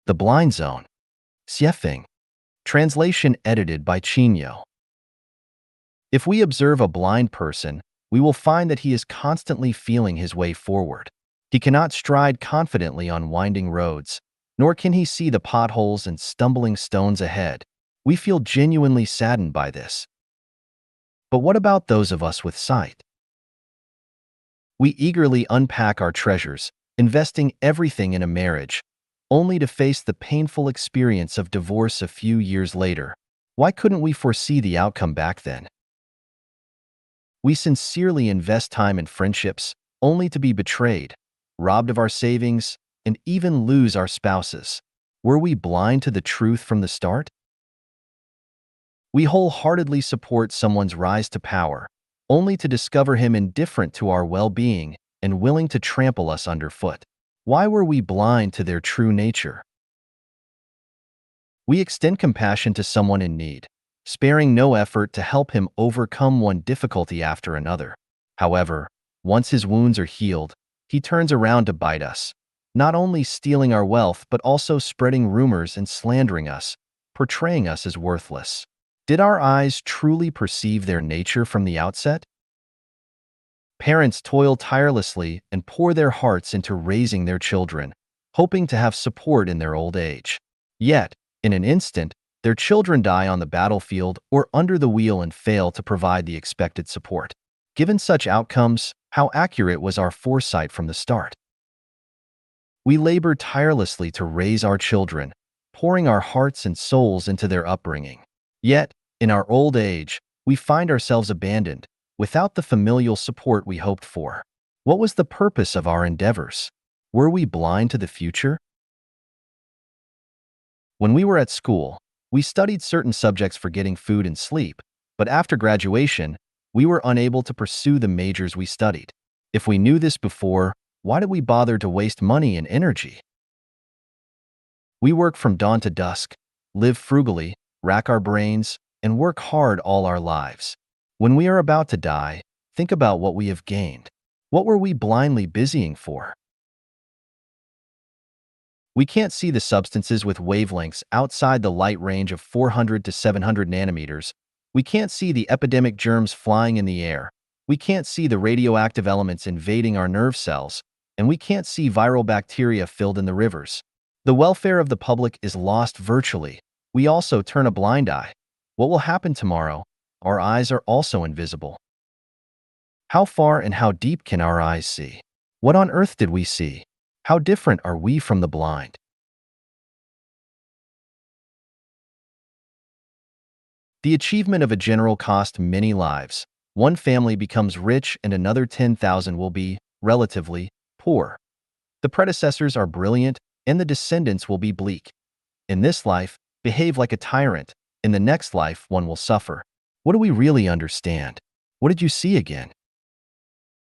The Blind Zone. Xiefeng. Translation edited by Chinyo. If we observe a blind person, we will find that he is constantly feeling his way forward. He cannot stride confidently on winding roads, nor can he see the potholes and stumbling stones ahead. We feel genuinely saddened by this. But what about those of us with sight? We eagerly unpack our treasures, investing everything in a marriage, only to face the painful experience of divorce a few years later. Why couldn't we foresee the outcome back then? We sincerely invest time in friendships, only to be betrayed, robbed of our savings, and even lose our spouses. Were we blind to the truth from the start? We wholeheartedly support someone's rise to power, only to discover him indifferent to our well-being and willing to trample us underfoot. Why were we blind to their true nature? We extend compassion to someone in need, sparing no effort to help him overcome one difficulty after another. However, once his wounds are healed, he turns around to bite us, not only stealing our wealth but also spreading rumors and slandering us, portraying us as worthless. Did our eyes truly perceive their nature from the outset? Parents toil tirelessly and pour their hearts into raising their children, hoping to have support in their old age. Yet, in an instant, their children die on the battlefield or under the wheel and fail to provide the expected support. Given such outcomes, how accurate was our foresight from the start? We labor tirelessly to raise our children, pouring our hearts and souls into their upbringing. Yet, in our old age, we find ourselves abandoned, without the familial support we hoped for. What was the purpose of our endeavors? Were we blind to the future? When we were at school, we studied certain subjects for getting food and sleep, but after graduation, we were unable to pursue the majors we studied. If we knew this before, why did we bother to waste money and energy? We work from dawn to dusk, live frugally, rack our brains, and work hard all our lives. When we are about to die, think about what we have gained. What were we blindly busying for? We can't see the substances with wavelengths outside the light range of 400 to 700 nanometers. We can't see the epidemic germs flying in the air. We can't see the radioactive elements invading our nerve cells, and we can't see viral bacteria filled in the rivers. The welfare of the public is lost virtually. We also turn a blind eye. What will happen tomorrow? Our eyes are also invisible. How far and how deep can our eyes see? What on earth did we see? How different are we from the blind? The achievement of a general cost many lives. One family becomes rich and another 10,000 will be, relatively, poor. The predecessors are brilliant and the descendants will be bleak. In this life, behave like a tyrant. In the next life, one will suffer. What do we really understand? What did you see again?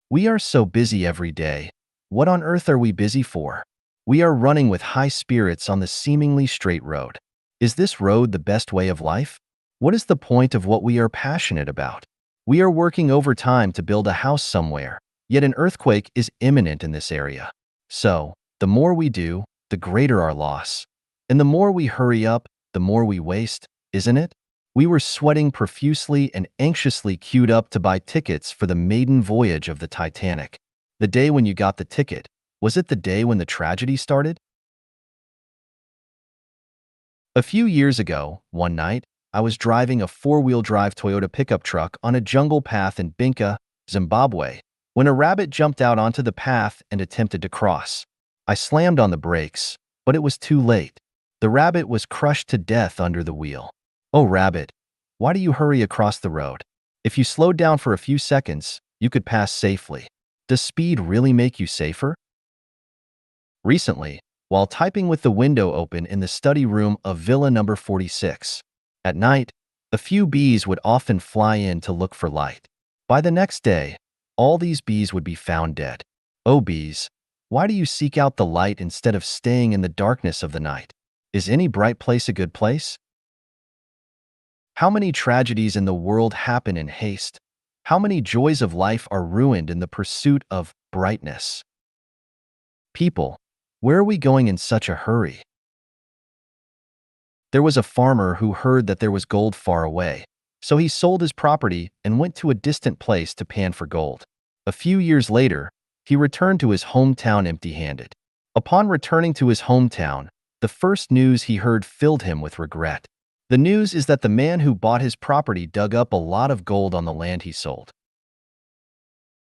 We are so busy every day. What on earth are we busy for? We are running with high spirits on the seemingly straight road. Is this road the best way of life? What is the point of what we are passionate about? We are working overtime to build a house somewhere, yet an earthquake is imminent in this area. So, the more we do, the greater our loss. And the more we hurry up, the more we waste, isn't it? We were sweating profusely and anxiously queued up to buy tickets for the maiden voyage of the Titanic. The day when you got the ticket, was it the day when the tragedy started? A few years ago, one night, I was driving a four-wheel drive Toyota pickup truck on a jungle path in Binka, Zimbabwe, when a rabbit jumped out onto the path and attempted to cross. I slammed on the brakes, but it was too late. The rabbit was crushed to death under the wheel. Oh, rabbit, why do you hurry across the road? If you slowed down for a few seconds, you could pass safely. Does speed really make you safer? Recently, while typing with the window open in the study room of Villa number 46, at night, a few bees would often fly in to look for light. By the next day, all these bees would be found dead. Oh, bees, why do you seek out the light instead of staying in the darkness of the night? Is any bright place a good place? How many tragedies in the world happen in haste? How many joys of life are ruined in the pursuit of brightness? People, where are we going in such a hurry? There was a farmer who heard that there was gold far away, so he sold his property and went to a distant place to pan for gold. A few years later, he returned to his hometown empty-handed. Upon returning to his hometown, the first news he heard filled him with regret. The news is that the man who bought his property dug up a lot of gold on the land he sold.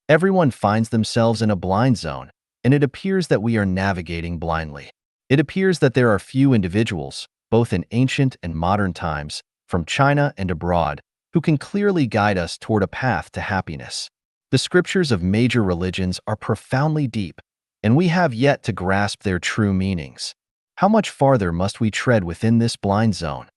Everyone finds themselves in a blind zone, and it appears that we are navigating blindly. It appears that there are few individuals, both in ancient and modern times, from China and abroad, who can clearly guide us toward a path to happiness. The scriptures of major religions are profoundly deep, and we have yet to grasp their true meanings. How much farther must we tread within this blind zone?